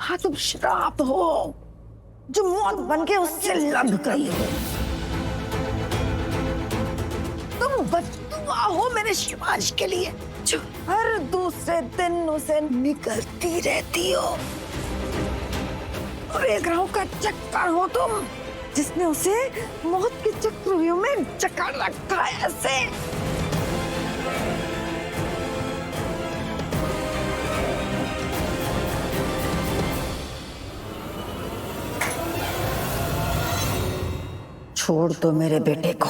हाँ, तुम श्राप हो जो मौत बन के उससे लग गई हो। तुम बददुआ हो मेरे शिवांश के लिए, जो हर दूसरे दिन उसे निकलती रहती हो। और एक ग्रहों का चक्कर हो तुम, जिसने उसे मौत के चक्रव्यूह में जकड़ रखा है ऐसे। छोड़ दो मेरे बेटे को।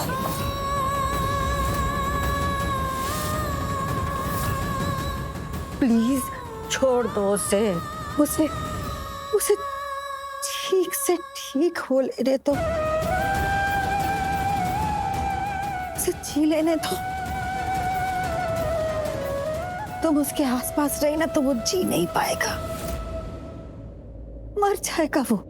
प्लीज छोड़ दो उसे। उसे उसे ठीक से ठीक हो लेने दो, उसे जी लेने दो। तुम उसके आसपास रही ना तो वो जी नहीं पाएगा, मर जाएगा वो।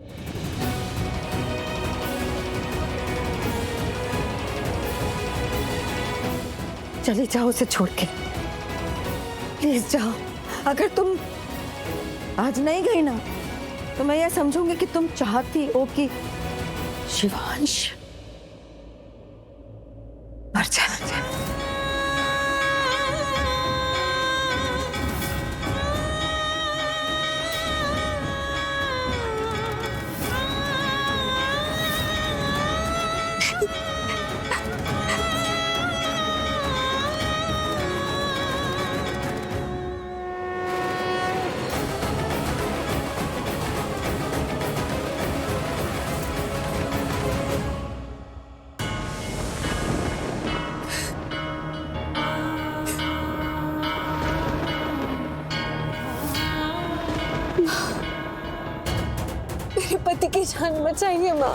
चली जाओ उसे छोड़ के, प्लीज जाओ। अगर तुम आज नहीं गई ना तो मैं ये समझूंगी कि तुम चाहती हो कि शिवांश मर जाए। पति की जान बचाइए माँ।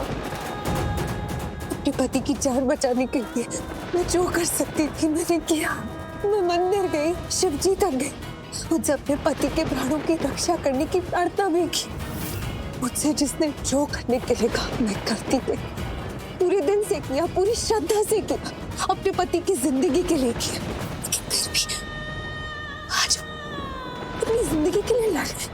अपने पति की जान बचाने के लिए मैं जो कर सकती थी मैंने किया। मैं मंदिर गई, शिव जी तक गई, मुझसे अपने पति के प्राणों की रक्षा करने की प्रार्थना भी की। मुझसे जिसने जो करने के लिए कहा मैं करती गई। पूरे दिन से किया, पूरी श्रद्धा से किया, अपने पति की जिंदगी के लिए किया। लेकिन फिर भी आज अपनी जिंदगी के लिए लड़ रही।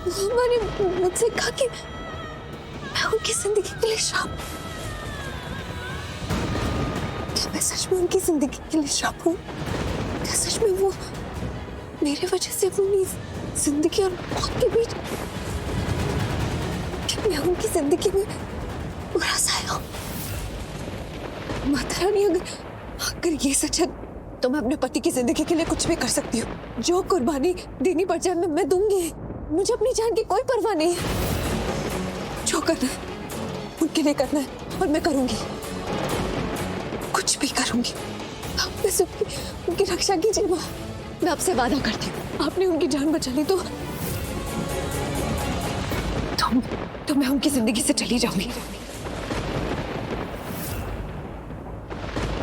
मैंने मुझसे कहा कि मैं उनकी जिंदगी के लिए श्राप। क्या मैं सच में उनकी जिंदगी के लिए श्राप हूँ? क्या सच में वो मेरे वजह से अपनी जिंदगी और मौत के बीच, क्या मैं उनकी जिंदगी में बुरा साया हूँ? माता रानी, अगर ये सच है तो मैं अपने पति की जिंदगी के लिए कुछ भी कर सकती हूँ। जो कुर्बानी देनी पड़ जाए मैं दूंगी। मुझे अपनी जान की कोई परवाह नहीं है। जो करना है उनके लिए करना है और मैं करूंगी, कुछ भी करूंगी। आप बस उनकी रक्षा कीजिए माँ। मैं आपसे वादा करती हूँ, आपने उनकी जान बचा ली तो मैं उनकी जिंदगी से चली जाऊंगी।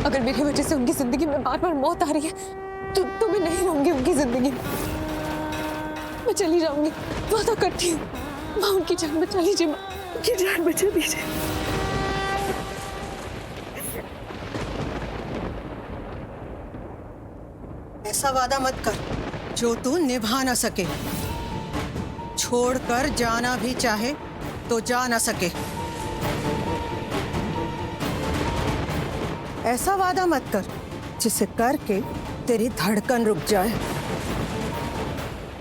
अगर मेरी वजह से उनकी जिंदगी में बार बार मौत आ रही है तो मैं नहीं रहूंगी उनकी जिंदगी में। मैं चली जाऊंगी, वादा करती हूँ। माँ उनकी जान बचा लीजिए, माँ उनकी जान बचा दीजिए। ऐसा वादा मत कर जो तू निभा ना सके। छोड़कर जाना भी चाहे तो जा ना सके। ऐसा वादा मत कर जिसे करके तेरी धड़कन रुक जाए,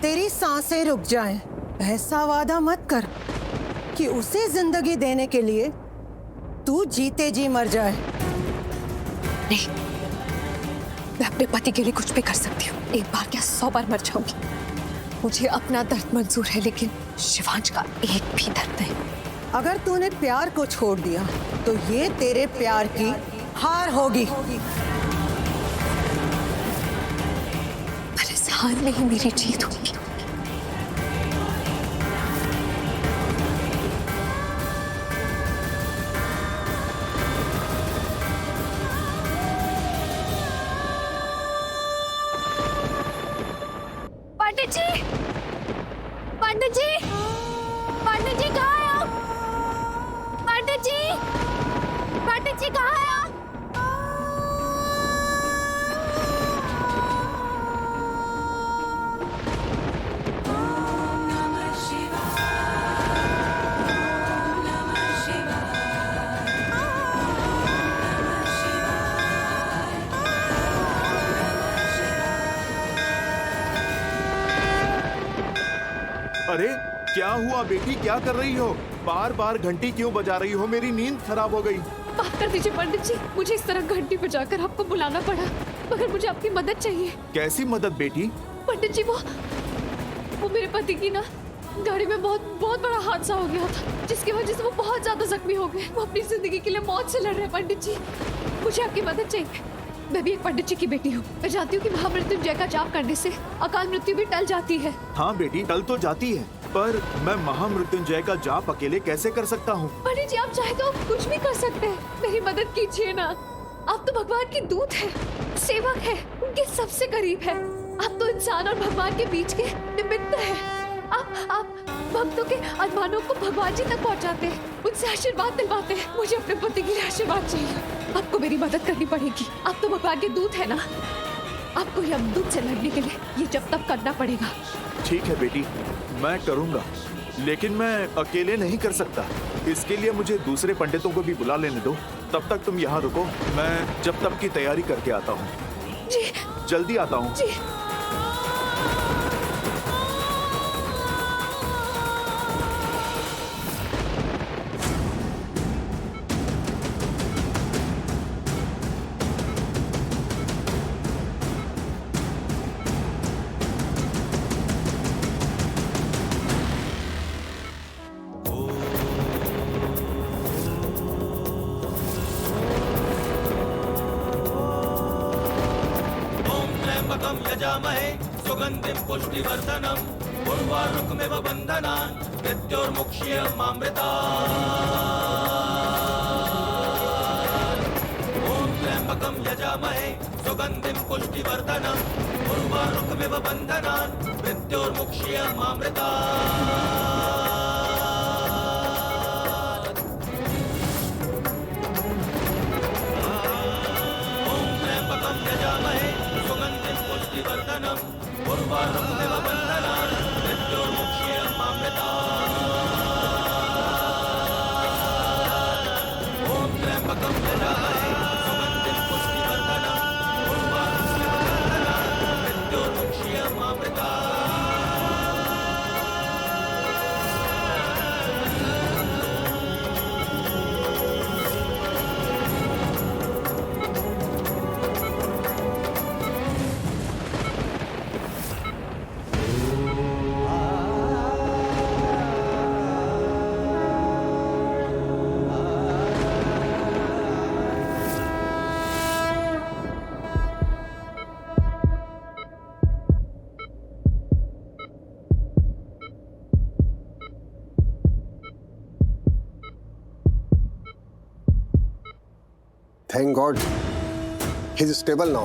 तेरी सांसें रुक जाएं। ऐसा वादा मत कर कि उसे जिंदगी देने के लिए तू जीते जी मर जाए। नहीं, मैं अपने पति के लिए कुछ भी कर सकती हूँ। एक बार क्या 100 बार मर जाऊंगी। मुझे अपना दर्द मंजूर है, लेकिन शिवांश का एक भी दर्द नहीं। अगर तूने प्यार को छोड़ दिया तो ये तेरे प्यार की हार होगी। पर इस हार में ही मेरी जीत होगी। पंडित जी, पंडित जी, पंडित जी कहाँ है आप? पंडित जी, पंडित जी कहाँ है आप? अरे क्या हुआ बेटी, क्या कर रही हो? बार बार घंटी क्यों बजा रही हो? मेरी नींद खराब हो गई। माफ कर दीजिए पंडित जी, मुझे इस तरह घंटी बजाकर आपको बुलाना पड़ा, मगर मुझे आपकी मदद चाहिए। कैसी मदद बेटी? पंडित जी, वो मेरे पति की ना गाड़ी में बहुत बड़ा हादसा हो गया था, जिसकी वजह से वो बहुत ज्यादा जख्मी हो गए। वो अपनी जिंदगी के लिए मौत से लड़ रहे हैं पंडित जी। मुझे आपकी मदद चाहिए। मैं भी एक पंडित जी की बेटी हूँ। मैं जानती हूँ कि महामृत्युंजय का जाप करने से अकाल मृत्यु भी टल जाती है। हाँ बेटी, टल तो जाती है, पर मैं महामृत्युंजय का जाप अकेले कैसे कर सकता हूँ? पंडित जी, आप चाहे तो कुछ भी कर सकते हैं। मेरी मदद कीजिए ना। आप तो भगवान की दूत है, सेवक है, उनके सबसे करीब है। आप तो इंसान और भगवान के बीच के निमित्त है। आप भक्तों के अरमानों को भगवान जी तक पहुंचाते हैं, उनसे आशीर्वाद दिलवाते हैं। मुझे अपने पति के लिए आशीर्वाद चाहिए। आपको मेरी मदद करनी पड़ेगी। आप तो भगवान के दूत है ना, आपको यमदूत से लड़ने के लिए ये जब तक करना पड़ेगा। ठीक है बेटी, मैं करूँगा, लेकिन मैं अकेले नहीं कर सकता। इसके लिए मुझे दूसरे पंडितों को भी बुला लेने दो। तब तक तुम यहाँ रुको, मैं जब तक की तैयारी करके आता हूँ। जी जल्दी आता हूँ। जी। त्र्यंबकं यजामहे सुगन्धिं पुष्टिवर्धनम् उर्वारुकमिव बन्धनान् मृत्योर्मुक्ष्यमामृतात्। ॐ त्र्यंबकं यजामहे सुगन्धिं पुष्टिवर्धनम् उर्वारुकमिव बन्धनान् मृत्योर्मुक्ष्यमामृतात्। ॐ त्र्यंबकं यजामहे सुगन्धिं पुष्टिवर्धनम् उर्वारुकमिव बन्धनान् मृत्योर्मुक्ष्यमामृतात्। ॐ त्र्यंबकं यजामहे सुगन्धिं पुष्टिवर्धनम् उर्वारुकमिव बन्धनान् मृत्योर्मुक्ष्यमामृतात्। Thank God, he's stable now.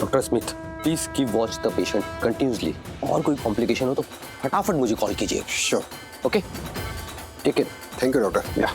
Doctor Smith, please keep watch the patient continuously. और कोई कॉम्प्लिकेशन हो तो फटाफट मुझे कॉल कीजिए। Sure. Okay, take care. Thank you, doctor. या